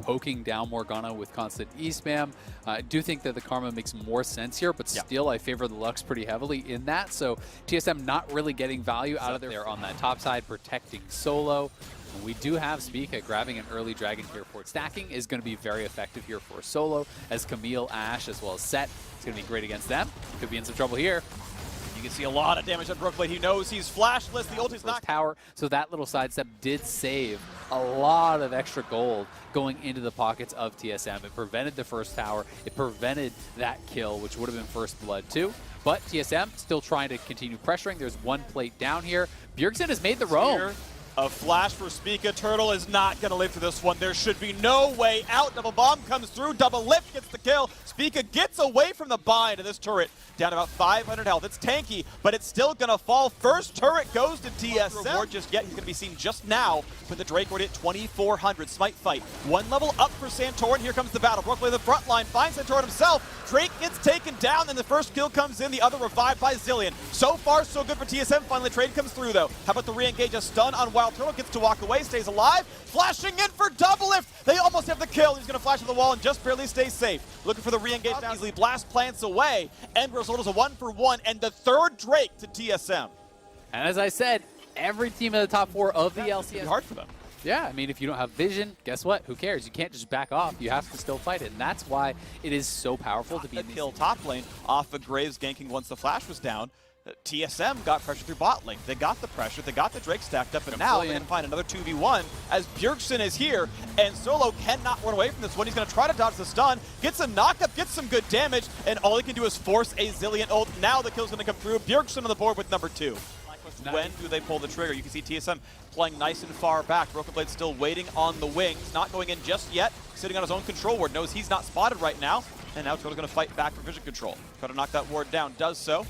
poking down Morgana with constant E-spam. I do think that the Karma makes more sense here, but still I favor the Lux pretty heavily in that. So TSM not really getting value out of there on that top side, protecting solo. And we do have Spica grabbing an early Dragon here for it. Stacking is going to be very effective here for solo, as Camille, Ashe, as well as Set. It's going to be great against them. Could be in some trouble here. You can see a lot of damage on Brookblade. He knows he's flashless. The ult is not tower, so that little sidestep did save a lot of extra gold going into the pockets of TSM. It prevented the first tower. It prevented that kill, which would have been first blood too. But TSM still trying to continue pressuring. There's one plate down here. Bjergsen has made the roam. A flash for Spica. Turtle is not going to live through this one. There should be no way out. Double bomb comes through. Double lift gets the kill. Spica gets away from the bind of this turret. Down to about 500 health. It's tanky, but it's still going to fall. First turret goes to TSM. Reward just yet. He's going to be seen just now with the Drake already at 2,400. Smite fight. One level up for Santorin. Here comes the battle. Brooklyn in the front line finds Santorin himself. Drake gets taken down, and the first kill comes in. The other revived by Zilean. So far, so good for TSM. Finally, trade comes through, though. How about the re-engage? A stun on Wild Turtle. Gets to walk away. Stays alive. Flashing in for double lift. They almost have the kill. He's going to flash to the wall and just barely stay safe. Looking for the re-engage down. Easily blast plants away. End result is a 1-for-1 and the third Drake to TSM. And as I said, every team in the top 4 of the LCS. It's hard for them. Yeah, I mean, if you don't have vision, guess what? Who cares? You can't just back off. You have to still fight it. And that's why it is so powerful to be in kill top lane off of Graves ganking once the flash was down. TSM got pressure through bot lane. They got the pressure, they got the Drake stacked up, and now they're going to find another 2v1 as Bjergsen is here, and Solo cannot run away from this one. He's going to try to dodge the stun, gets a knockup, gets some good damage, and all he can do is force a Zilean ult. Now the kill's going to come through. Bjergsen on the board with number 2. When do they pull the trigger? You can see TSM playing nice and far back. Broken Blade still waiting on the wings, not going in just yet, sitting on his own control ward, knows he's not spotted right now, and now Turtle's going to fight back for vision control. Try to knock that ward down, does so.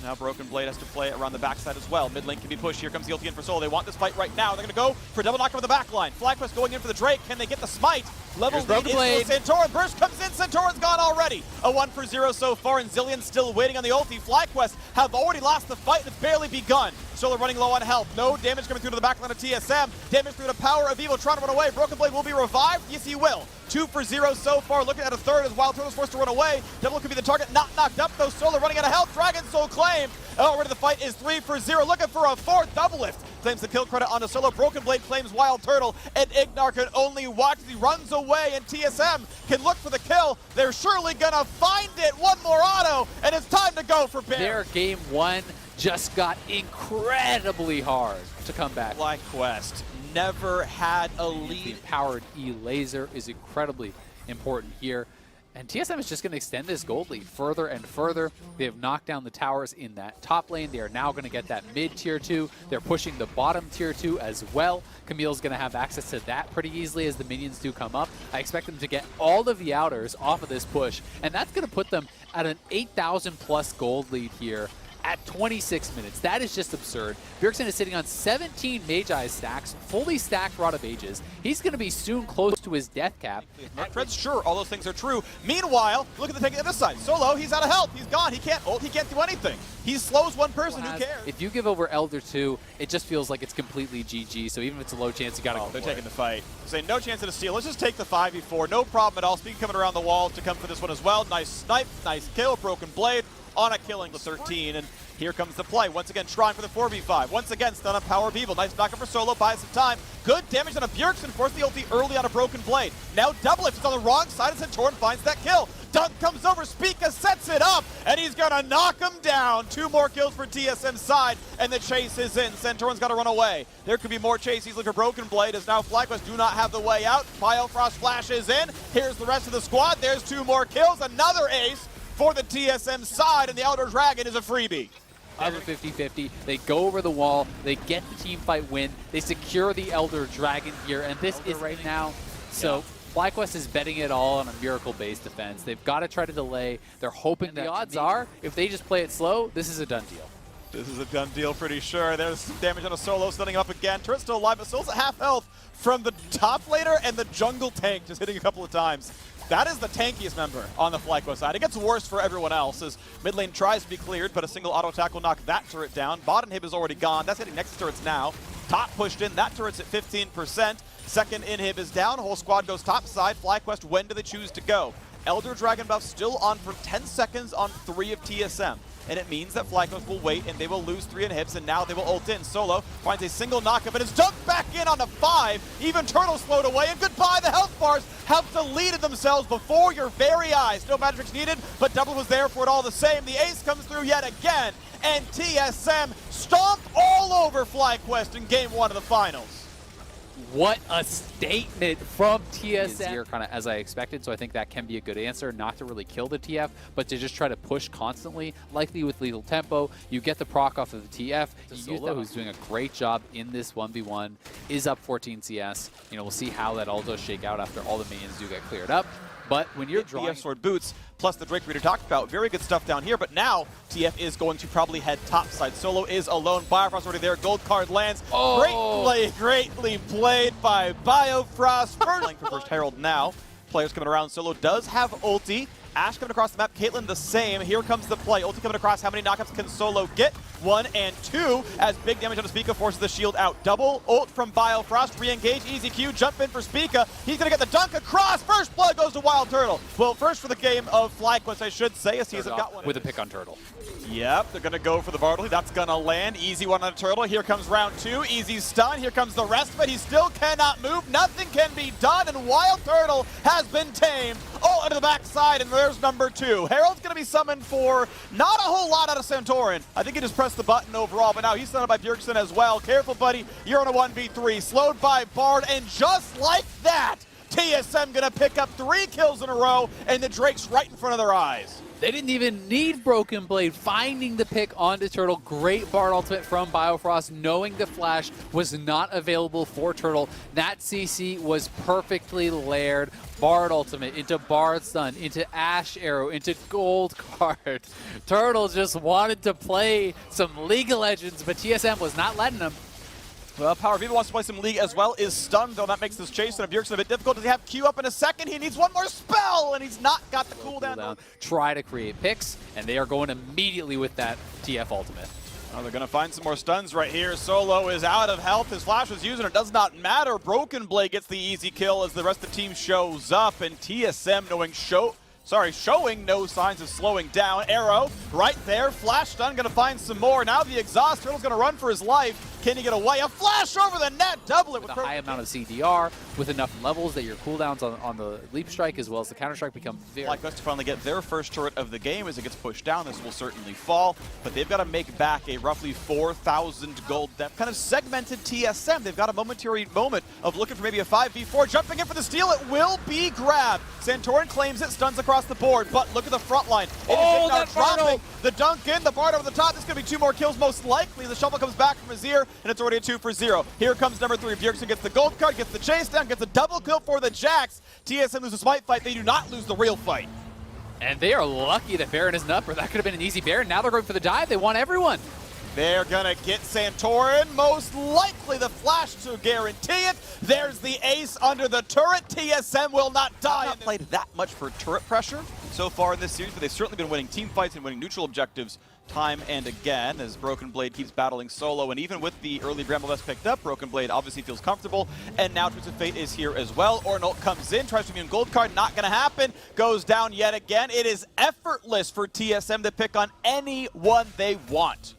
Now Broken Blade has to play around the backside as well. Mid lane can be pushed. Here comes the ulti in for Solo. They want this fight right now. They're going to go for double knock over the back line. FlyQuest going in for the Drake. Can they get the smite? Level lead is Santorin. Burst comes in. Santorin's gone already. A 1-for-0 so far, and Zilean still waiting on the ulti. FlyQuest have already lost the fight, and it's barely begun. Solo running low on health. No damage coming through to the back line of TSM. Damage through the power of Evil trying to run away. Broken Blade will be revived. Yes, he will. 2-for-0 so far. Looking at a third as Wild Turtle's forced to run away. Devil could be the target. Not knocked up though. Solo running out of health. Dragon Soul claimed. Already the fight is 3-for-0. Looking for a fourth double lift. Claims the kill credit onto Solo. Broken Blade claims Wild Turtle. And Ignar can only watch as he runs away. And TSM can look for the kill. They're surely going to find it. One more auto. And it's time to go for Bear. Their game 1 just got incredibly hard to come back. FlyQuest never had a lead. The powered E-laser is incredibly important here. And TSM is just going to extend this gold lead further and further. They have knocked down the towers in that top lane. They are now going to get that mid tier 2. They're pushing the bottom tier 2 as well. Camille's going to have access to that pretty easily as the minions do come up. I expect them to get all of the outers off of this push. And that's going to put them at an 8,000 plus gold lead here at 26 minutes. That is just absurd. Bjergsen is sitting on 17 Magi stacks, fully stacked Rod of Ages. He's going to be soon close to his death cap. Fred's sure all those things are true. Meanwhile, look at the tank on this side. Solo, he's out of health. He's gone. He can't ult. He can't do anything. He slows one person. Who cares? If you give over Elder 2, it just feels like it's completely GG. So even if it's a low chance, you got to go. They're taking the fight. Saying no chance at a steal. Let's just take the 5v4. No problem at all. Speaking coming around the wall to come for this one as well. Nice snipe. Nice kill. Broken Blade on a killing the 13. And here comes the play. Once again, trying for the 4v5. Once again, stun on Power of Evil. Nice knockup for Solo. Buys some time. Good damage on a Bjergsen. Forced the ulti early on a Broken Blade. Now double lift is on the wrong side, and Santorin finds that kill. Dunk comes over. Spica sets it up, and he's going to knock him down. 2 more kills for TSM's side, and the chase is in. Santorin's got to run away. There could be more chase. He's looking for Broken Blade, as now FlyQuest do not have the way out. Biofrost flash is in. Here's the rest of the squad. There's 2 more kills. Another ace for the TSM side, and the Elder Dragon is a freebie. As a 50-50, they go over the wall, they get the team fight win, they secure the Elder Dragon here, and this is right now. So FlyQuest is betting it all on a miracle-based defense. They've got to try to delay. They're hoping the odds are, if they just play it slow, this is a done deal. This is a done deal, pretty sure. There's damage on a Solo, stunning him up again. Turret's still alive, but Solo's at half health from the top laner and the jungle tank, just hitting a couple of times. That is the tankiest member on the FlyQuest side. It gets worse for everyone else as mid lane tries to be cleared, but a single auto attack will knock that turret down. Bot inhib is already gone. That's hitting next turrets now. Top pushed in. That turret's at 15%. Second inhib is down. Whole squad goes topside. FlyQuest, when do they choose to go? Elder Dragon buff still on for 10 seconds on 3 of TSM. And it means that FlyQuest will wait and they will lose 3 inhibs, and now they will ult in. Solo finds a single knockup and is dunked back in on a 5. Even Turtle slowed away, and goodbye, the health bars have deleted themselves before your very eyes. No magic tricks needed, but Double was there for it all the same. The ace comes through yet again, and TSM stomp all over FlyQuest in game 1 of the finals. What a statement from TSM. Here, kind of as I expected, so I think that can be a good answer, not to really kill the TF, but to just try to push constantly, likely with lethal tempo. You get the proc off of the TF. Solo, who's doing a great job in this 1v1, is up 14 CS. You know, we'll see how that all does shake out after all the minions do get cleared up. But when you're drawing TF sword boots, plus the Drake Reader talked about, very good stuff down here, but now TF is going to probably head topside. Solo is alone. Biofrost already there. Gold card lands. Oh. Great play, greatly played by Biofrost. For first Herald now. Players coming around. Solo does have ulti. Ashe coming across the map. Caitlyn the same. Here comes the play. Ulti coming across. How many knockups can Solo get? 1 and 2 as big damage on Spica forces the shield out. Double ult from Biofrost. Re-engage. Easy Q. Jump in for Spica. He's going to get the dunk across. First blood goes to Wild Turtle. Well, first for the game of FlyQuest, I should say, as he's got one. With a pick on Turtle. Yep, they're going to go for the Bartley. That's going to land. Easy one on a Turtle. Here comes round 2. Easy stun. Here comes the rest of it. He still cannot move. Nothing can be done, and Wild Turtle has been tamed. Oh, into the backside, and there's number 2. Herald's going to be summoned for not a whole lot out of Santorin. I think he just pressed the button overall, but now he's summoned by Bjergsen as well. Careful, buddy. You're on a 1v3. Slowed by Bard, and just like that, TSM going to pick up 3 kills in a row, and the Drake's right in front of their eyes. They didn't even need Broken Blade finding the pick onto Turtle. Great Bard ultimate from Biofrost, knowing the flash was not available for Turtle. That CC was perfectly layered. Bard ultimate into Bard stun, into Ashe arrow, into gold card. Turtle just wanted to play some League of Legends, but TSM was not letting him. Well, Power Viva wants to play some League as well, is stunned, though that makes this chase and Bjergsen a bit difficult. Does he have Q up in a second? He needs one more spell, and he's not got the cooldown. Try to create picks, and they are going immediately with that TF ultimate. Oh, they're going to find some more stuns right here. Solo is out of health. His flash was used, and it does not matter. Broken Blade gets the easy kill as the rest of the team shows up, and TSM showing no signs of slowing down. Arrow right there. Flash stun, going to find some more. Now the exhaust. Turtle's going to run for his life. Can he get away? A flash over the net. Double it with a high amount of CDR, with enough levels that your cooldowns on the leap strike as well as the counter strike become very... FlyQuest to finally get their first turret of the game. As it gets pushed down, this will certainly fall, but they've got to make back a roughly 4,000 gold depth. Kind of segmented TSM. They've got a momentary moment of looking for maybe a 5v4. Jumping in for the steal. It will be grabbed. Santorin claims it, stuns across the board, but look at the front line. Oh, that dropping. The dunk in, the Bard over the top. This is going to be 2 more kills most likely. The shovel comes back from Azir, and it's already a 2-for-0. Here comes number 3. Bjergsen gets the gold card, gets the chase down, gets a double kill for the Jax. TSM loses a smite fight. They do not lose the real fight. And they are lucky that Baron isn't up, or that could have been an easy Baron. Now they're going for the dive. They want everyone. They're going to get Santorin. Most likely the flash to guarantee it. There's the ace under the turret. TSM will not die. I've not played that much for turret pressure so far in this series, but they've certainly been winning team fights and winning neutral objectives time and again as Broken Blade keeps battling Solo. And even with the early Bramble Vest picked up, Broken Blade obviously feels comfortable. And now Twisted Fate is here as well. Ornult comes in, tries to be in gold card, not going to happen. Goes down yet again. It is effortless for TSM to pick on anyone they want.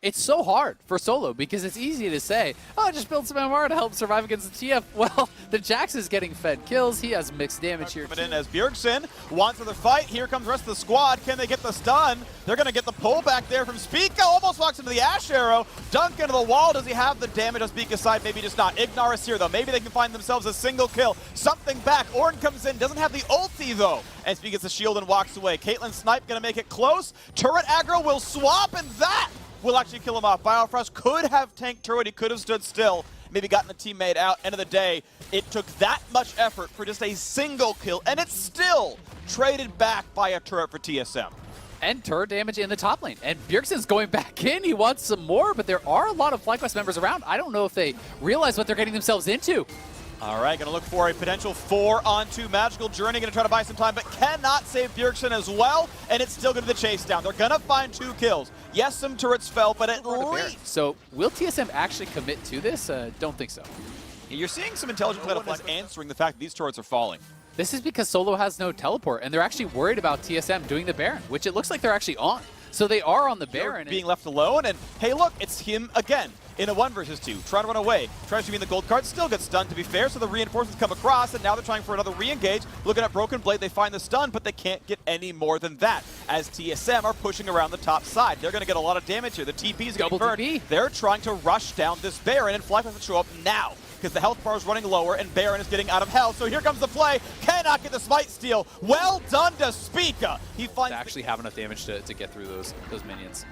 It's so hard for Solo because it's easy to say, oh, just build some MR to help survive against the TF. Well, the Jax is getting fed kills. He has mixed damage here. But in as Bjergsen wants another fight. Here comes the rest of the squad. Can they get the stun? They're going to get the pull back there from Spica. Almost walks into the Ashe arrow. Dunk into the wall. Does he have the damage on Spica's side? Maybe just not. Ignar is here, though. Maybe they can find themselves a single kill. Something back. Ornn comes in. Doesn't have the ulti, though. And Spica gets the shield and walks away. Caitlyn Snipe going to make it close. Turret aggro will swap, and that will actually kill him off. Biofrost could have tanked turret. He could have stood still, maybe gotten a teammate out. End of the day, it took that much effort for just a single kill, and it's still traded back by a turret for TSM. And turret damage in the top lane. And Bjergsen's going back in. He wants some more, but there are a lot of FlyQuest members around. I don't know if they realize what they're getting themselves into. All right, going to look for a potential 4-on-2 Magical Journey. Going to try to buy some time, but cannot save Bjergsen as well. And it's still going to be the chase down. They're going to find 2 kills. Yes, some turrets fell, but at least... So will TSM actually commit to this? Don't think so. You're seeing some intelligent play on answering the fact that these turrets are falling. This is because Solo has no teleport, and they're actually worried about TSM doing the Baron, which it looks like they're actually on. So they are on the Baron. Being left alone, and hey look, it's him again in a 1 versus 2. Trying to run away. Tries to be in the gold card, still gets stunned to be fair, so the reinforcements come across, and now they're trying for another re-engage. Looking at Broken Blade, they find the stun, but they can't get any more than that, as TSM are pushing around the top side. They're going to get a lot of damage here. The TP is going to be burned. TP. They're trying to rush down this Baron, and FlyQuest has to show up now, because the health bar is running lower, and Baron is getting out of health. So here comes the play. Cannot get the smite steal. Well done to Spica. He finds to actually have enough damage to get through those minions.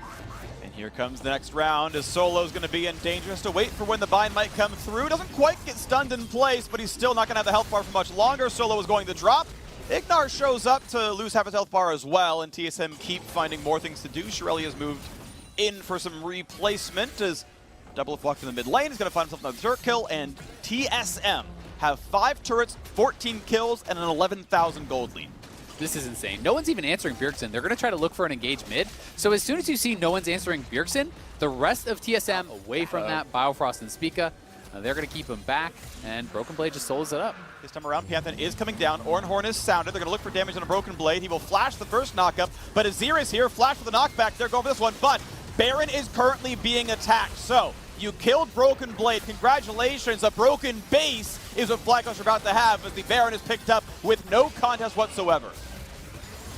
And here comes the next round, as Solo's going to be in danger. Has to wait for when the bind might come through. Doesn't quite get stunned in place, but he's still not going to have the health bar for much longer. Solo is going to drop. Ignar shows up to lose half his health bar as well, and TSM keep finding more things to do. Shirelli has moved in for some replacement as Double Flock in the mid lane is going to find himself another turret kill, and TSM have 5 turrets, 14 kills, and an 11,000 gold lead. This is insane. No one's even answering Bjergsen. They're going to try to look for an engage mid. So as soon as you see no one's answering Bjergsen, the rest of TSM away from that, Biofrost and Spica, they're going to keep him back, and Broken Blade just solos it up. This time around, Pantheon is coming down. Ornhorn is sounded. They're going to look for damage on a Broken Blade. He will flash the first knockup, but Azir is here. Flash for the knockback. They're going for this one, but Baron is currently being attacked. So you killed Broken Blade. Congratulations. A broken base is what FlyQuest are about to have, as the Baron is picked up with no contest whatsoever.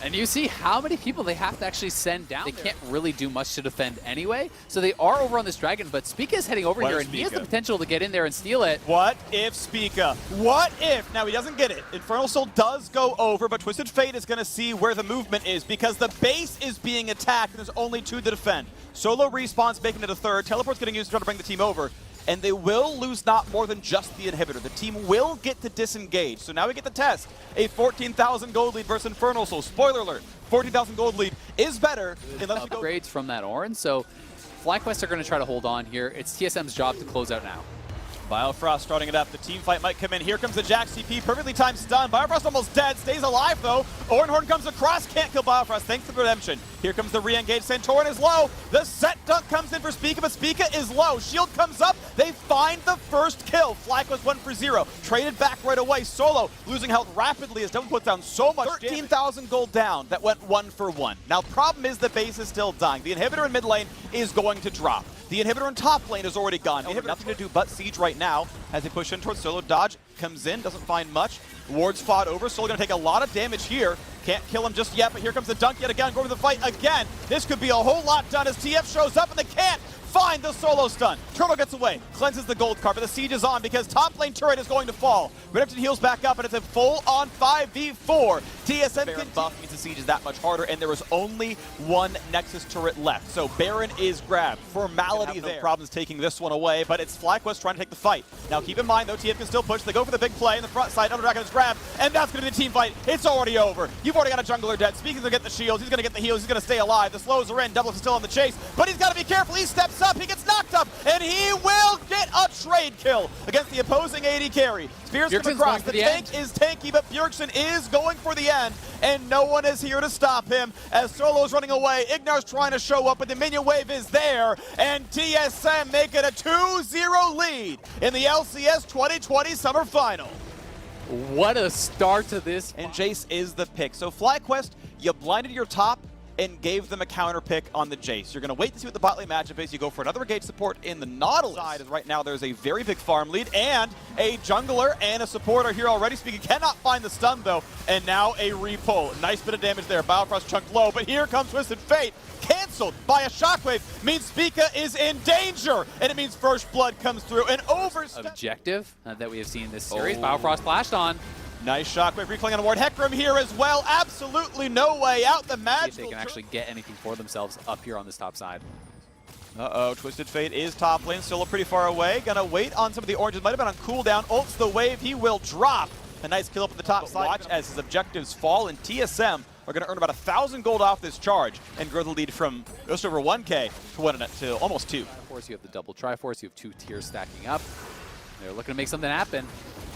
And you see how many people they have to actually send down. They can't really do much to defend anyway. So they are over on this dragon, but Spica is heading over here, and he has the potential to get in there and steal it. What if Spica? What if? Now he doesn't get it. Infernal Soul does go over, but Twisted Fate is going to see where the movement is, because the base is being attacked, and there's only 2 to defend. Solo respawns, making it a 3rd. Teleport's getting used to try to bring the team over. And they will lose not more than just the inhibitor. The team will get to disengage. So now we get the test. A 14,000 gold lead versus Infernal Soul. Spoiler alert, 14,000 gold lead is better unless you go upgrades from that Orange. So FlyQuest are going to try to hold on here. It's TSM's job to close out now. Biofrost starting it up. The team fight might come in. Here comes the Jack CP. Perfectly timed stun. Biofrost almost dead. Stays alive, though. Ornhorn comes across. Can't kill Biofrost. Thanks to the redemption. Here comes the re-engage. Santorin is low. The set dunk comes in for Spica, but Spica is low. Shield comes up. They find the first kill. FlyQuest 1 for 0. Traded back right away. Solo losing health rapidly as Devil puts down so much 13,000 gold down. That went 1 for 1. Now, problem is the base is still dying. The inhibitor in mid lane is going to drop. The inhibitor in top lane is already gone. They have nothing to do but siege right now as they push in towards Solo. Dodge comes in, doesn't find much. Ward's fought over. Solo going to take a lot of damage here. Can't kill him just yet, but here comes the dunk yet again. Going for the fight again. This could be a whole lot done as TF shows up, and they can't find the Solo stun. Turtle gets away, cleanses the gold card, but the siege is on because top lane turret is going to fall. Redemption heals back up, and it's a full-on 5v4. TSM Baron buff means the siege is that much harder, and there is only 1 Nexus turret left. So Baron is grabbed. Formality there. No problems taking this one away, but it's FlyQuest trying to take the fight. Now keep in mind, though, TF can still push. They go for the big play in the front side. Underdragon is grabbed, and that's going to be the team fight. It's already over. You've already got a jungler dead. Speaking to get the shields, he's going to get the heals. He's going to stay alive. The slows are in. Double is still on the chase, but he's got to be careful. He steps up. He gets knocked up, and he will get a trade kill against the opposing AD carry. Spears come across. The tank is tanky, but Bjergsen is going for the end, and no one is here to stop him as Solo's running away. Ignar's trying to show up, but the minion wave is there, and TSM make it a 2-0 lead in the LCS 2020 Summer Final. What a start to this. And Jace is the pick. So FlyQuest, you blinded your top and gave them a counter pick on the Jace. You're going to wait to see what the bot lane matchup is. You go for another engage support in the Nautilus side, as right now there's a very big farm lead, and a jungler and a support are here already. Speaking cannot find the stun, though, and now a repull. Nice bit of damage there. Biofrost chunked low, but here comes Twisted Fate. Canceled by a shockwave means Spica is in danger, and it means first blood comes through. An objective that we have seen in this series. Biofrost flashed on. Nice shockwave recalling on Ward. Hecarim here as well. Absolutely no way out. The magic. See if they can actually get anything for themselves up here on this top side. Uh-oh, Twisted Fate is top lane, still pretty far away. Gonna wait on some of the oranges. Might have been on cooldown. Ults the wave. He will drop. A nice kill up at the top side. Watch as his objectives fall, and TSM are going to earn about 1,000 gold off this charge and grow the lead from just over 1K to almost 2. Of course, you have the double Triforce. You have 2 tiers stacking up. They're looking to make something happen.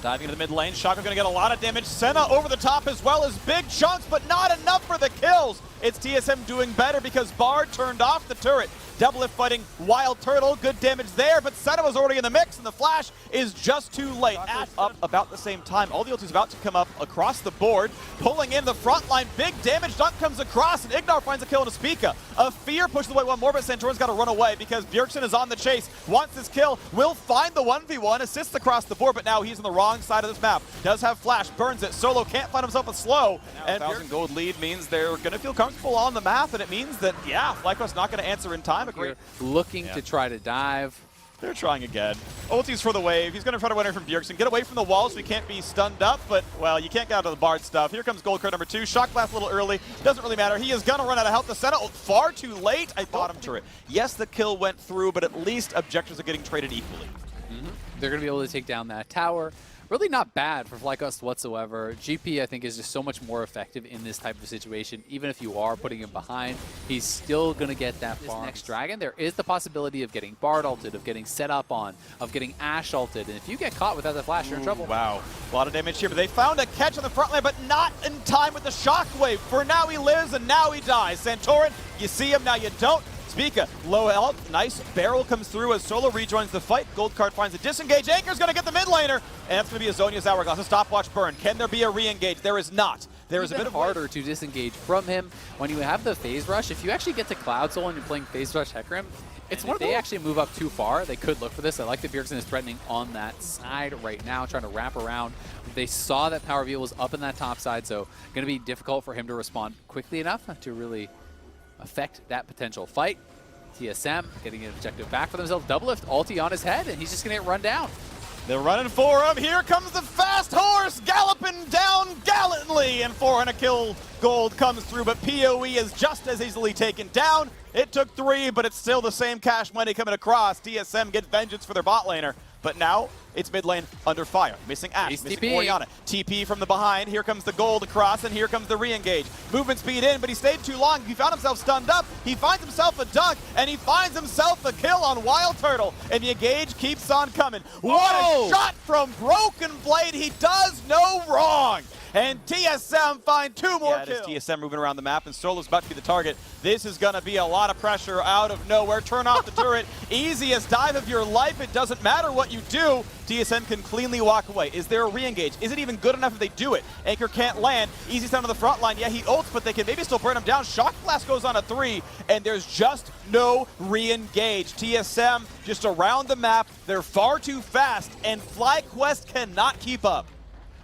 Diving into the mid lane, Shaka going to get a lot of damage. Senna over the top as well as big chunks, but not enough for the kills. It's TSM doing better because Bard turned off the turret. Doublelift fighting Wild Turtle, good damage there, but Senna was already in the mix, and the flash is just too late. Up about the same time, all the ulti's about to come up across the board, pulling in the front line, big damage, Dunk comes across, and Ignar finds a kill into Spica. A Fear pushes away one more, but Santorin's got to run away because Bjergsen is on the chase, wants his kill, will find the 1v1, assists across the board, but now he's on the wrong side of this map. Does have flash, burns it, Solo can't find himself a slow, and 1,000 gold lead means they're going to feel comfortable on the map, and it means that, yeah, FlyQuest not going to answer in time. Looking to try to dive. They're trying again. Ulti's for the wave. He's going to try to win it from Bjergsen. Get away from the wall so he can't be stunned up, but, well, you can't get out of the Bard stuff. Here comes gold card number 2. Shock blast a little early. Doesn't really matter. He is going to run out of health. The Senna far too late. Bottom turret. Yes, the kill went through, but at least objectives are getting traded equally. They're going to be able to take down that tower. Really not bad for FlyQuest whatsoever. GP, I think, is just so much more effective in this type of situation. Even if you are putting him behind, he's still going to get that farm. This next dragon, there is the possibility of getting Bard ulted, of getting set up on, of getting Ashe ulted. And if you get caught without the flash, you're in trouble. Wow. A lot of damage here, but they found a catch on the front line, but not in time with the shockwave. For now, he lives, and now he dies. Santorin, you see him, now you don't. Spica, low health, nice barrel comes through as Solo rejoins the fight. Gold card finds a disengage. Anchor's gonna get the mid laner, and it's gonna be a Zhonya's Hourglass, a stopwatch burn. Can there be a re-engage? There is not. There is a bit of harder to disengage from him. When you have the phase rush, if you actually get to Cloud Soul and you're playing phase rush Hecarim, it's one of they actually move up too far, they could look for this. I like that Bjergsen is threatening on that side right now, trying to wrap around. They saw that Power Veil was up in that top side, so gonna be difficult for him to respond quickly enough to really affect that potential fight. TSM getting an objective back for themselves. Doublelift ulti on his head, and he's just going to get run down. They're running for him. Here comes the fast horse galloping down gallantly, and 400 kill gold comes through, but PoE is just as easily taken down. It took 3, but it's still the same cash money coming across. TSM gets vengeance for their bot laner, but now it's mid lane under fire. Missing Ashe, missing Orianna. TP from the behind. Here comes the gold across, and here comes the re-engage. Movement speed in, but he stayed too long. He found himself stunned up. He finds himself a dunk, and he finds himself a kill on Wild Turtle. And the engage keeps on coming. What a shot from Broken Blade. He does no wrong. And TSM find 2 more kills. TSM moving around the map, and Solo's about to be the target. This is going to be a lot of pressure out of nowhere. Turn off the turret. Easiest dive of your life. It doesn't matter what you do. TSM can cleanly walk away. Is there a re-engage? Is it even good enough if they do it? Anchor can't land. Easy down to the front line. Yeah, he ults, but they can maybe still burn him down. Shock Blast goes on a 3, and there's just no re-engage. TSM just around the map. They're far too fast, and FlyQuest cannot keep up.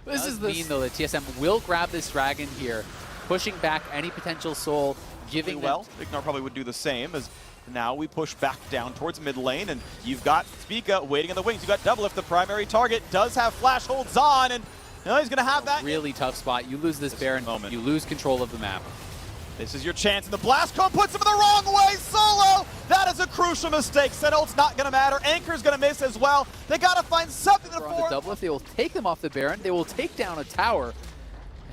This is mean, though, that TSM will grab this dragon here, pushing back any potential soul, giving well. Ignar probably would do the same as now we push back down towards mid lane, and you've got Spica waiting in the wings. You've got Doublelift, the primary target, does have flash, holds on, and he's going to have that. Really tough spot. You lose this Baron, you lose control of the map. This is your chance, and the blast code puts him in the wrong way. Solo! That is a crucial mistake. Senult's not going to matter. Anchor's going to miss as well. They got to find something to form. The Doublelift, they will take them off the Baron. They will take down a tower.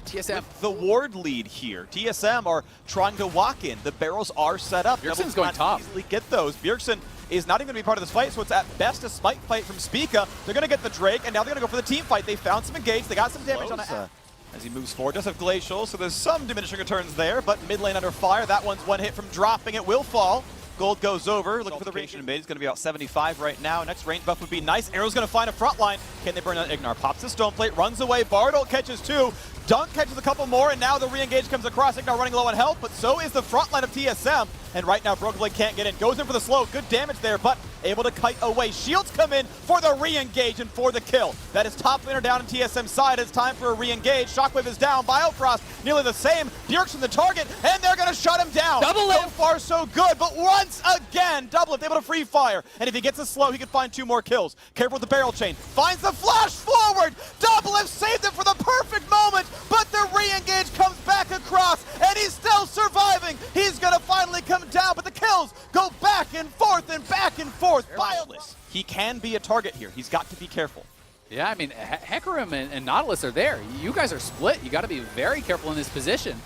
TSM. With the ward lead here. TSM are trying to walk in. The barrels are set up. Bjergsen's going top. Easily get those. Bjergsen is not even going to be part of this fight, so it's at best a smite fight from Spica. They're going to get the Drake, and now they're going to go for the team fight. They found some engage. They got some damage on it. As he moves forward, does have Glacial, so there's some diminishing returns there, but mid lane under fire. That one's one hit from dropping. It will fall. Gold goes over. Looking for the range mid. It's going to be about 75 right now. Next range buff would be nice. Arrow's going to find a front line. Can they burn out Ignar? Pops the stone plate, runs away. Bardol catches 2. Dunk catches a couple more, and now the re-engage comes across. Ignar running low on health, but so is the front line of TSM. And right now, Broken Blade can't get in. Goes in for the slow. Good damage there, but able to kite away. Shields come in for the re-engage and for the kill. That is top laner down on TSM side. It's time for a re-engage. Shockwave is down. Biofrost nearly the same. Bjergsen the target, and they're going to shut him down. Doublelift. So far, so good, but once again, Doublelift able to free fire. And if he gets a slow, he can find 2 more kills. Careful with the barrel chain. Finds the flash forward. Doublelift saved it for the perfect moment, but the re-engage comes back across, and he's still surviving. He's going to finally come down, but the kills go back and forth and back and forth. Bioless. He can be a target here. He's got to be careful. Yeah, I mean, Hecarim and Nautilus are there. You guys are split. You got to be very careful in this position.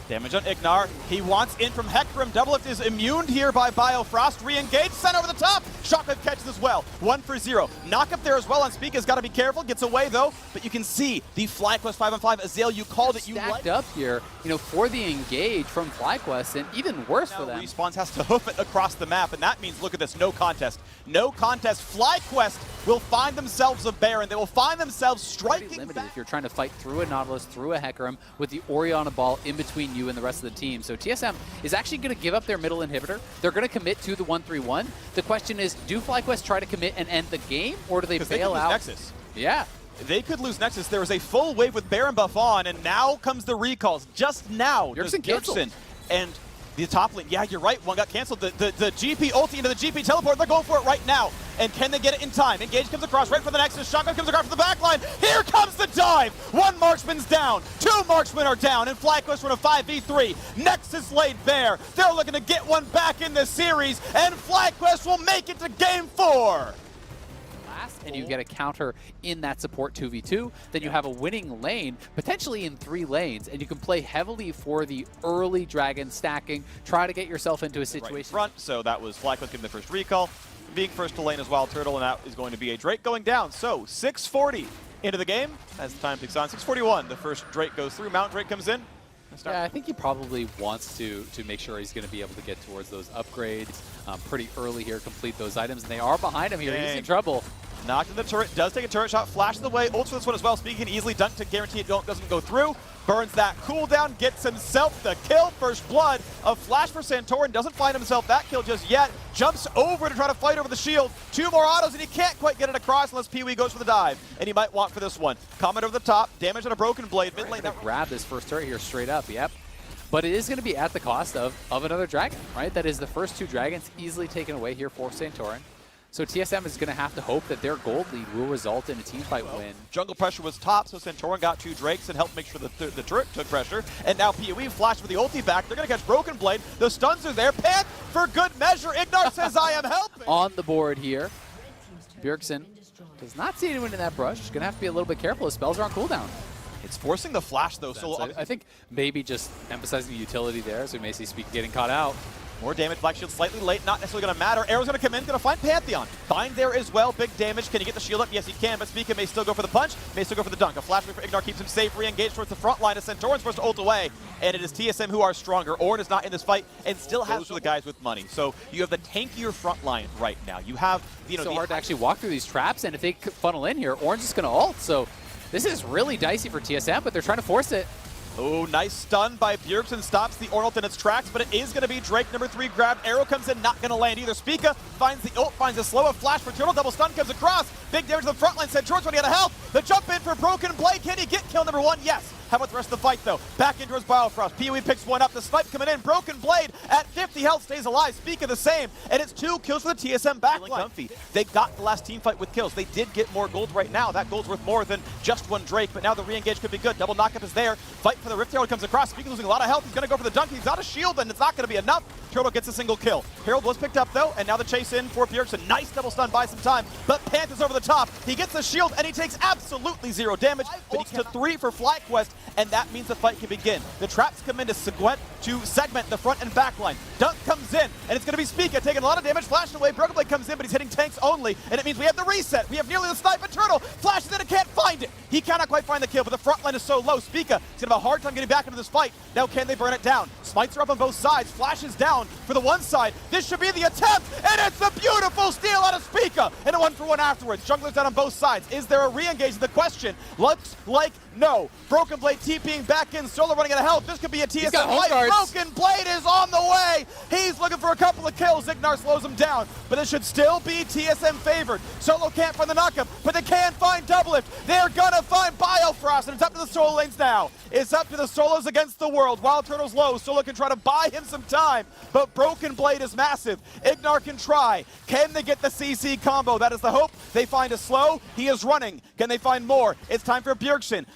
Damage on Ignar. He wants in from Hecarim. Doublelift is immune here by Biofrost. Re-engage, sent over the top. Shockwave catches as well. 1 for 0. Knock up there as well on Spica's got to be careful. Gets away though. But you can see the FlyQuest 5-on-5. Azale, you called it. You stacked up here, for the engage from FlyQuest, and even worse for them. Respawns has to hoof it across the map, and that means, look at this, no contest. No contest. FlyQuest will find themselves a Baron. They will find themselves striking limited back. if you're trying to fight through a Nautilus, through a Hecarim, with the Orianna ball in between you and the rest of the team. So TSM is actually going to give up their middle inhibitor. They're going to commit to the 1-3-1. The question is, do FlyQuest try to commit and end the game, or do they bail out? Nexus. Yeah. They could lose Nexus. There was a full wave with Baron buff on, and now comes the recalls. Just now, Bjergsen and the top lane. Yeah, you're right. One got canceled. The GP ulti into the GP teleport. They're going for it right now. And can they get it in time? Engage comes across right for the Nexus. Shotgun comes across from the back line. Here comes the dive. One marksman's down. Two marksmen are down. And FlyQuest run a 5v3. Nexus laid bare. They're looking to get one back in the series. And FlyQuest will make it to game 4. And you get a counter in that support 2v2, then you have a winning lane, potentially in 3 lanes, and you can play heavily for the early dragon stacking, try to get yourself into a situation. Right front, so that was FlyQuest getting the first recall, being first to lane as Wild Turtle, and that is going to be a Drake going down. So 6:40 into the game as the time ticks on. 6:41, the first Drake goes through, Mount Drake comes in. Yeah, I think he probably wants to make sure he's going to be able to get towards those upgrades pretty early here, complete those items, and they are behind him here. He's in trouble. Knocked in the turret, does take a turret shot, flashes away, ults for this one as well. Speaking easily dunk to guarantee it doesn't go through. Burns that cooldown, gets himself the kill. First blood. A flash for Santorin, doesn't find himself that kill just yet. Jumps over to try to fight over the shield. 2 more autos, and he can't quite get it across unless Pee-wee goes for the dive. And he might want for this one. Comment over the top, damage on a broken blade. Mid lane. Grab this first turret here straight up, yep. But it is going to be at the cost of another dragon, right? That is the first 2 dragons easily taken away here for Santorin. So TSM is going to have to hope that their gold lead will result in a teamfight win. Jungle pressure was top, so Santorin got 2 Drakes and helped make sure the turret took pressure. And now PoE flashed with the ulti back. They're going to catch Broken Blade. The stuns are there. Pant for good measure. Ignar says, I am helping. On the board here, Bjergsen does not see anyone in that brush. Going to have to be a little bit careful. His spells are on cooldown. It's forcing the flash, though. So I think maybe just emphasizing the utility there, so we may see Speak getting caught out. More damage, Black Shield slightly late, not necessarily going to matter. Arrow's going to come in, going to find Pantheon. Bind there as well, big damage. Can he get the shield up? Yes, he can, but Spica may still go for the punch, may still go for the dunk. A flash for Ignar keeps him safe, re-engaged towards the front line as Santorin's supposed to ult away, and it is TSM who are stronger. Ornn is not in this fight and still has the guys with money. So you have the tankier front line right now. You have, so hard to actually walk through these traps, and if they funnel in here, Ornn's just going to ult. So this is really dicey for TSM, but they're trying to force it. Oh, nice stun by Bjergsen, stops the Ornn ult in its tracks, but it is going to be Drake, number 3 grabbed. Arrow comes in, not going to land either. Spica finds the ult, finds a slow, flash for Turtle, double stun comes across. Big damage to the front line, Santorin's running out of health. The jump in for Broken Blade, can he get kill number 1? Yes. How about the rest of the fight, though? Back in towards Biofrost. Pee-wee picks one up. The snipe coming in. Broken Blade at 50 health stays alive. Spica the same. And it's 2 kills for the TSM backline. They got the last team fight with kills. They did get more gold right now. That gold's worth more than just 1 Drake, but now the re-engage could be good. Double knockup is there. Fight for the Rift Herald comes across. Spica losing a lot of health. He's going to go for the dunk. He's out of shield, and it's not going to be enough. Turtle gets a single kill. Herald was picked up, though, and now the chase in for Bjergsen. Nice double stun, buys some time, but Panth is over the top. He gets the shield, and he takes absolutely 0 damage, but he gets to 3 for FlyQuest, and that means the fight can begin. The traps come in to segment the front and back line. Dunk comes in, and it's going to be Spica taking a lot of damage, flashing away. Broken Blade comes in, but he's hitting tanks only, and it means we have the reset. We have nearly the snipe, and Turtle flashes in and can't find it. He cannot quite find the kill, but the front line is so low. Spica is going to have a hard time getting back into this fight. Now can they burn it down? Smites are up on both sides, flashes down for the one side. This should be the attempt, and it's a beautiful steal out of Spica, and a 1-for-1 afterwards. Junglers down on both sides. Is there a re-engage? The question looks like no. Broken Blade TPing back in, Solo running out of health. This could be a TSM fight. Broken Blade is on the way. He's looking for a couple of kills. Ignar slows him down, but it should still be TSM favored. Solo can't find the knockup, but they can find Doublelift. They're gonna find Biofrost, and it's up to the solo lanes now. It's up to the solos against the world. Wild Turtle's low. Solo can try to buy him some time, but Broken Blade is massive. Ignar can try. Can they get the CC combo? That is the hope. They find a slow. He is running. Can they find more? It's time for Bjergsen.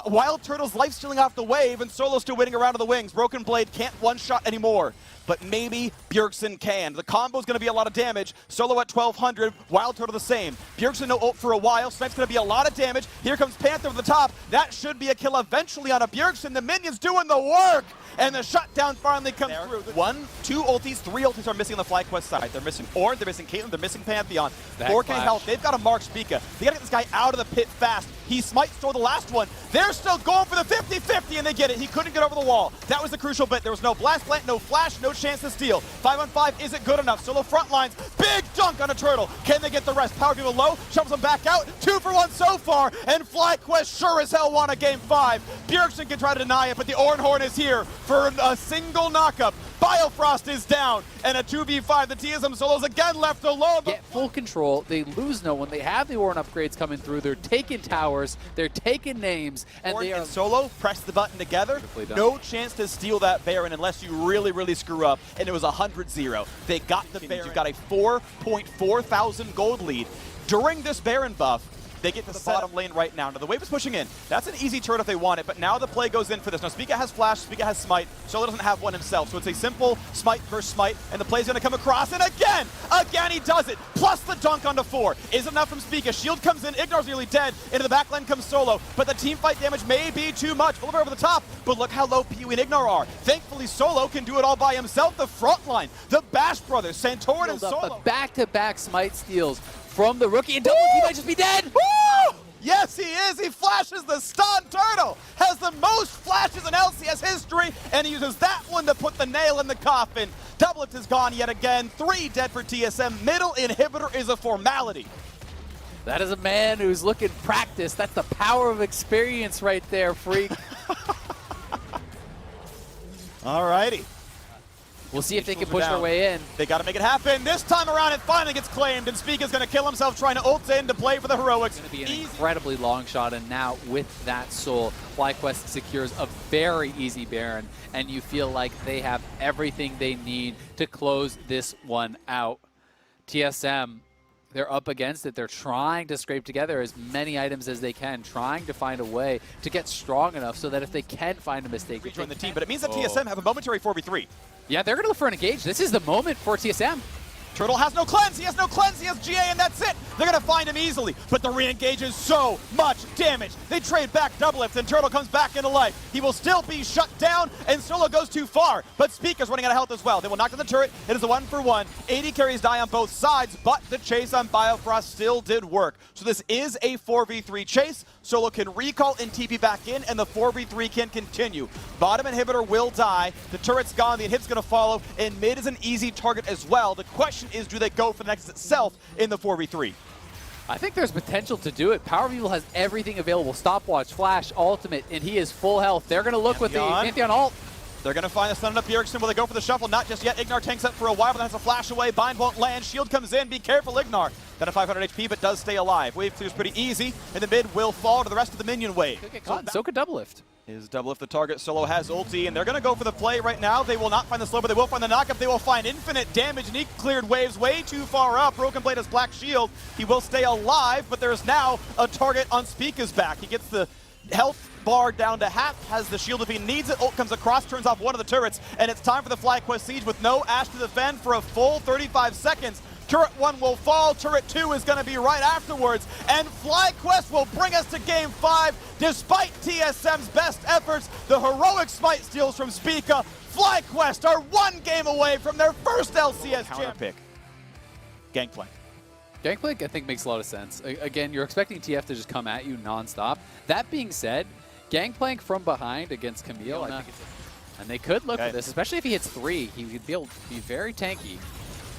Wild Turtle's life stealing off the wave, and Solo still winning around to the wings. Broken Blade can't one-shot anymore, but maybe Bjergsen can. The combo's going to be a lot of damage. Solo at 1200, Wild Turtle the same. Bjergsen no ult for a while. Snipe's going to be a lot of damage. Here comes Panther with the top. That should be a kill eventually on a Bjergsen. The minions doing the work, and the shutdown finally comes through. 1, 2 ultis, 3 ultis are missing on the FlyQuest side. They're missing Ornn, they're missing Caitlyn, they're missing Pantheon. 4K health. They've got to mark Spica. They got to get this guy out of the pit fast. He smite stole the last one. They're still going for the 50-50, and they get it. He couldn't get over the wall. That was the crucial bit. There was no blast plant, no flash, no chance to steal. 5-on-5 isn't good enough. Solo front lines. Big dunk on a turtle. Can they get the rest? Power people low. Shovels them back out. 2 for 1 so far, and FlyQuest sure as hell won a game 5. Bjergsen can try to deny it, but the Ornn Horn is here for a single knockup. Biofrost is down, and a 2v5. The TSM Solos again left alone. Get full control. They lose no one. They have the Ornn upgrades coming through. They're taking towers. They're taking names, and Ornn they are and Solo press the button together. No chance to steal that Baron unless you really, really screw up. And it was 100-0. They got the Baron. You've got a 4.4 thousand gold lead. During this Baron buff, they get to the bottom lane right now. Now the wave is pushing in. That's an easy turret if they want it, but now the play goes in for this. Now Spica has flash, Spica has smite. Solo doesn't have one himself, so it's a simple smite versus smite, and the play's gonna come across, and again he does it. Plus the dunk onto 4. Is enough from Spica. Shield comes in, Ignar's nearly dead. Into the back lane comes Solo, but the team fight damage may be too much. Oliver over the top, but look how low Pew and Ignar are. Thankfully Solo can do it all by himself. The front line, the Bash brothers, Santorin and Solo. Back-to-back smite steals from the rookie, and Double he might just be dead. Woo! Yes, he is. He flashes the stun. Turtle has the most flashes in LCS history, and he uses that one to put the nail in the coffin. Doublelift is gone yet again. 3 dead for TSM. Middle inhibitor is a formality. That is a man who's looking practiced. That's the power of experience right there, freak. All righty. We'll see if they can push their way in. They got to make it happen. This time around, it finally gets claimed, and Spica's going to kill himself trying to ult in to play for the heroics. It's going to be an incredibly long shot, and now with that soul, FlyQuest secures a very easy Baron, and you feel like they have everything they need to close this one out. TSM, they're up against it. They're trying to scrape together as many items as they can, trying to find a way to get strong enough so that if they can find a mistake, rejoin the team. But it means that TSM have a momentary 4v3. Yeah, they're going to look for an engage. This is the moment for TSM. Turtle has no cleanse, he has no cleanse, he has GA, and that's it. They're going to find him easily, but the re-engage is so much damage. They trade back Doublelift, and Turtle comes back into life. He will still be shut down, and Solo goes too far, but Spica's running out of health as well. They will knock down the turret. It is a 1-for-1. 80 carries die on both sides, but the chase on Biofrost still did work. So this is a 4v3 chase. Solo can recall and TP back in, and the 4v3 can continue. Bottom inhibitor will die. The turret's gone. The inhib's going to follow, and mid is an easy target as well. The question is, do they go for the Nexus itself in the 4v3? I think there's potential to do it. Power Evil has everything available. Stopwatch, Flash, Ultimate, and he is full health. They're going to look with the Pantheon ult. They're going to find the stun up Bjergsen. Will they go for the shuffle? Not just yet. Ignar tanks up for a while, but then has a flash away. Bind won't land. Shield comes in. Be careful, Ignar. Got a 500 HP, but does stay alive. Wave clears pretty easy, and the mid will fall to the rest of the minion wave. Could get caught. So could Doublelift. Is Doublelift the target? Solo has ulti, and they're going to go for the play right now. They will not find the slow, but they will find the knockup. They will find infinite damage, and he cleared waves way too far up. Broken Blade has Black Shield. He will stay alive, but there's now a target on Spica's back. He gets the health bar down to half, has the shield if he needs it. Ult comes across, turns off one of the turrets, and it's time for the FlyQuest Siege with no Ashe to defend for a full 35 seconds. Turret 1 will fall, Turret 2 is going to be right afterwards, and FlyQuest will bring us to Game 5. Despite TSM's best efforts, the heroic smite steals from Spica. FlyQuest are 1 game away from their first LCS champion. Gangplank. Gangplank, I think, makes a lot of sense. Again, you're expecting TF to just come at you nonstop. That being said, Gangplank from behind against Camille, I think and they could look for this, especially if he hits 3. He would be able to be very tanky.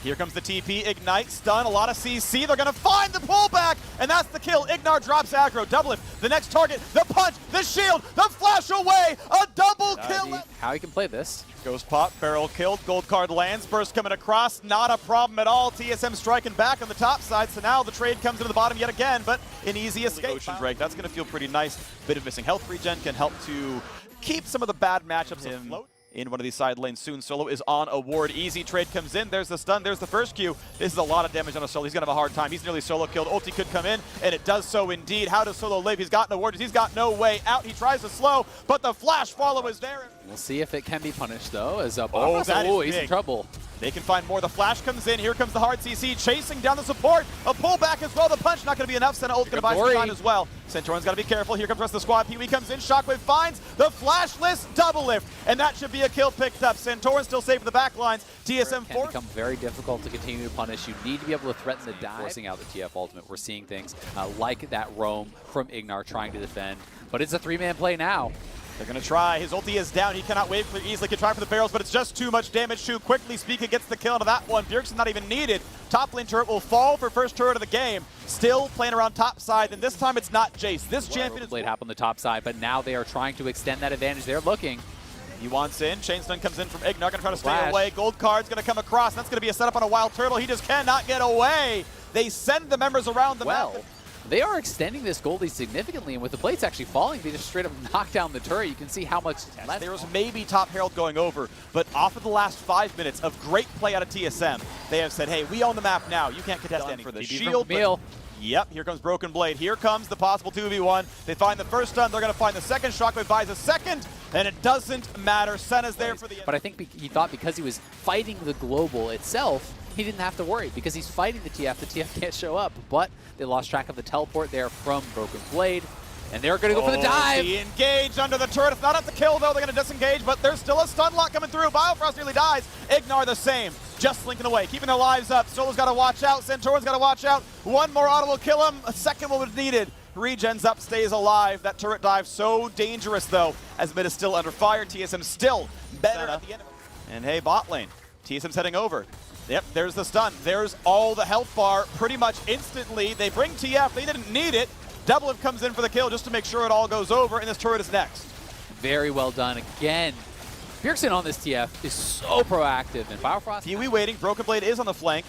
Here comes the TP, Ignite, stun, a lot of CC. They're going to find the pullback, and that's the kill. Ignar drops aggro. Doublelift, the next target, the punch, the shield, the flash away, a double kill. How he can play this. Ghost pop, barrel killed, gold card lands, burst coming across, not a problem at all. TSM striking back on the top side, so now the trade comes into the bottom yet again, but an easy escape. Ocean Drake, that's going to feel pretty nice. Bit of missing health regen can help to keep some of the bad matchups afloat. in one of these side lanes soon. Solo is on a ward. Easy trade comes in. There's the stun. There's the first Q. This is a lot of damage on a Solo. He's going to have a hard time. He's nearly solo killed. Ulti could come in, and it does so indeed. How does Solo live? He's got no wards. He's got no way out. He tries to slow, but the flash follow is there. We'll see if it can be punished, though, as he's in trouble. They can find more. The flash comes in. Here comes the hard CC chasing down the support. A pullback as well. The punch not going to be enough. Senna ult going to buy some time as well. Centaurion's got to be careful. Here comes the rest of the squad. Pee-wee comes in. Shockwave finds the flashless double lift. And that should be a kill picked up. Centaurion's still safe for the back lines. TSM can become very difficult to continue to punish. You need to be able to threaten the dive. Forcing out the TF ultimate. We're seeing things like that roam from Ignar trying to defend. But it's a three-man play now. They're going to try. His ulti is down. He cannot wait for easily. Can try for the barrels, but it's just too much damage too quickly. Spica gets the kill into that one. Bjergsen not even needed. Top lane turret will fall for first turret of the game. Still playing around top side, and this time it's not Jace. This champion is... Blade hap on the top side, but now they are trying to extend that advantage. They're looking. He wants in. Chain stun comes in from Ignar. Going to try to stay away. Gold card's going to come across. That's going to be a setup on a wild turtle. He just cannot get away. They send the members around the map. They are extending this gold lead significantly, and with the plates actually falling, they just straight up knock down the turret. You can see how much less. There was maybe top Herald going over, but off of the last 5 minutes of great play out of TSM, they have said, hey, we own the map now. You can't contest anything. For the shield. Yep, here comes Broken Blade. Here comes the possible 2v1. They find the first stun. They're going to find the second. Shockwave buys a second, and it doesn't matter. Senna's there for the end. But I think he thought because he was fighting the global itself, he didn't have to worry because he's fighting the TF can't show up. But they lost track of the teleport there from Broken Blade, and they're going to go for the dive. He engaged under the turret. It's not up to kill, though. They're going to disengage, but there's still a stun lock coming through. Biofrost nearly dies. Ignar the same. Just linking away, keeping their lives up. Solo's got to watch out. Centaurion's got to watch out. One more auto will kill him. A second one was needed. Regens up, stays alive. That turret dive so dangerous, though, as mid is still under fire. TSM still better at the end of it. And hey, bot lane. TSM's heading over. Yep, there's the stun. There's all the health bar pretty much instantly. They bring TF. They didn't need it. Doublelift comes in for the kill just to make sure it all goes over, and this turret is next. Very well done again. Bjergsen on this TF is so proactive, and Biofrost. Pee-wee waiting. Broken Blade is on the flank.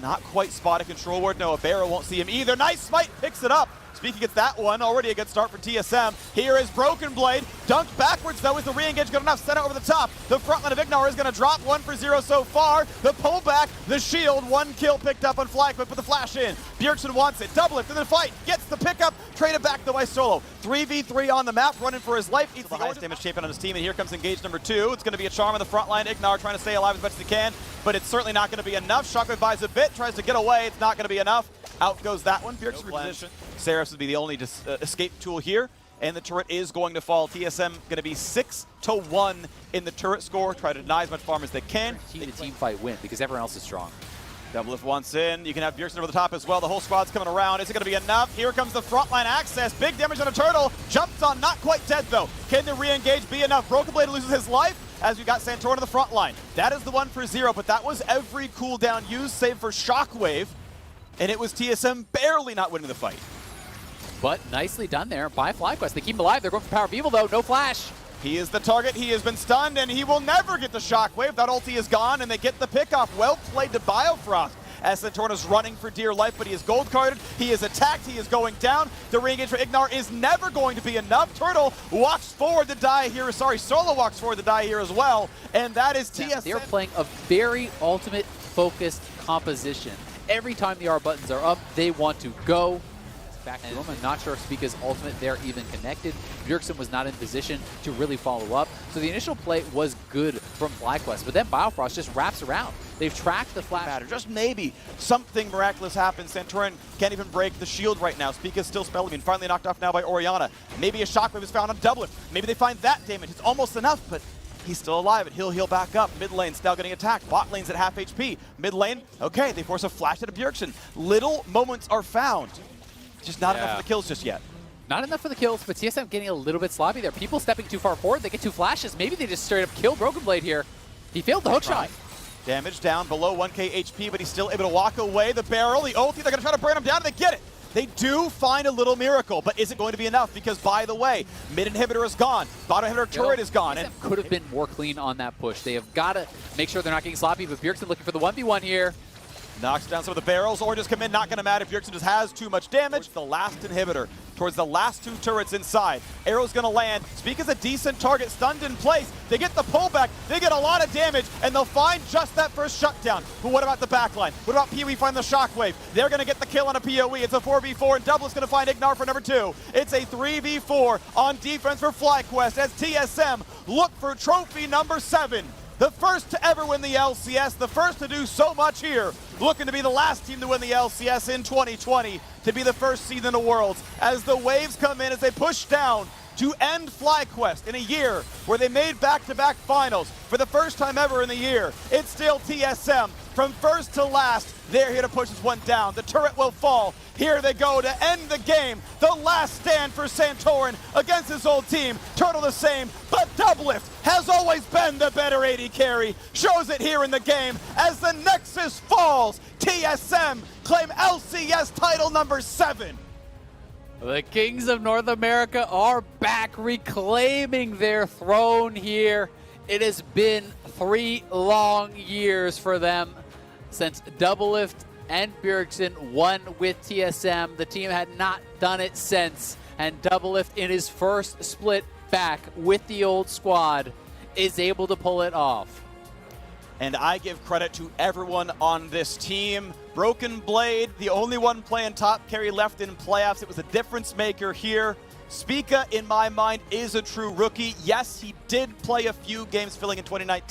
Not quite spotted control ward. No, a Barrow won't see him either. Nice smite, picks it up. Speaking gets that one. Already a good start for TSM. Here is Broken Blade. Dunked backwards, though. Is the re-engage good enough? Sent it over the top. The front line of Ignar is going to drop 1 for 0 so far. The pullback, the shield. 1 kill picked up on FlyQuest. Put the flash in. Bjergsen wants it. Double it. In the fight. Gets the pickup. Traded back though by Solo. 3v3 on the map. Running for his life. He's the highest damage champion on his team. And here comes engage number 2. It's going to be a charm on the front line. Ignar trying to stay alive as much as he can. But it's certainly not going to be enough. Shockwave buys a bit. Tries to get away. It's not going to be enough. Out goes that one. Bjergsen reposition. Seraph would be the only escape tool here, and the turret is going to fall. TSM going to be 6-1 in the turret score. Try to deny as much farm as they can. The team fight win because everyone else is strong. Doublelift once in. You can have Bjergsen over the top as well. The whole squad's coming around. Is it going to be enough? Here comes the frontline access. Big damage on a turtle. Jumps on. Not quite dead, though. Can the re-engage be enough? Broken Blade loses his life as we got Santorin on the front line. That is the 1 for 0, but that was every cooldown used save for Shockwave. And it was TSM barely not winning the fight. But nicely done there by FlyQuest. They keep him alive. They're going for Power of Evil, though. No flash. He is the target. He has been stunned, and he will never get the Shockwave. That ulti is gone, and they get the pickoff. Well played to Biofrost, as Santorin is running for dear life, but he is gold carded. He is attacked. He is going down. The re-engage for Ignar is never going to be enough. Turtle walks forward to die here. Sorry, Solo walks forward to die here as well, and that is TSM. They're playing a very ultimate-focused composition. Every time the R buttons are up, they want to go. Back to him. I'm not sure if Spica's ultimate there even connected. Bjergsen was not in position to really follow up. So the initial play was good from FlyQuest, but then Biofrost just wraps around. They've tracked the flash. Just maybe something miraculous happens. Santorin can't even break the shield right now. Spica's still spell immune. Finally knocked off now by Orianna. Maybe a Shockwave is found on Doublelift. Maybe they find that damage. It's almost enough, but he's still alive, and he'll heal back up. Mid lane's now getting attacked. Bot lane's at half HP. Mid lane, okay, they force a flash at a Bjergsen. Little moments are found. Just not enough for the kills just yet. Not enough for the kills, but TSM getting a little bit sloppy there. People stepping too far forward. They get 2 flashes. Maybe they just straight up kill Broken Blade here. He failed the hook shot. Damage down below 1k HP, but he's still able to walk away. The barrel, the ulti, they're going to try to burn him down, and they get it. They do find a little miracle, but is it going to be enough? Because, by the way, mid inhibitor is gone. Bottom inhibitor turret is gone. TSM could have been more clean on that push. They have got to make sure they're not getting sloppy, but Bjergsen looking for the 1v1 here. Knocks down some of the barrels. Oranges come in, not going to matter. Bjergsen just has too much damage. The last inhibitor towards the last two turrets inside. Arrow's going to land. Spica's a decent target, stunned in place. They get the pullback. They get a lot of damage, and they'll find just that first shutdown. But what about the backline? What about PoE find the shockwave? They're going to get the kill on a PoE. It's a 4v4, and Double's going to find Ignar for number 2. It's a 3v4 on defense for FlyQuest as TSM look for trophy number 7. The first to ever win the LCS, the first to do so much here, looking to be the last team to win the LCS in 2020, to be the first seed in the Worlds, as the waves come in, as they push down to end FlyQuest in a year where they made back-to-back finals for the first time ever in the year. It's still TSM. From first to last, they're here to push this one down. The turret will fall. Here they go to end the game. The last stand for Santorin against his old team. Turtle the same, but Doublelift has always been the better AD carry. Shows it here in the game as the Nexus falls. TSM claim LCS title number 7. The Kings of North America are back, reclaiming their throne here. It has been 3 long years for them since Doublelift and Bjergsen won with TSM. The team had not done it since, and Doublelift in his first split back with the old squad is able to pull it off. And I give credit to everyone on this team. Broken Blade, the only one playing top carry left in playoffs. It was a difference maker here. Spica, in my mind, is a true rookie. Yes, he did play a few games filling in 2019.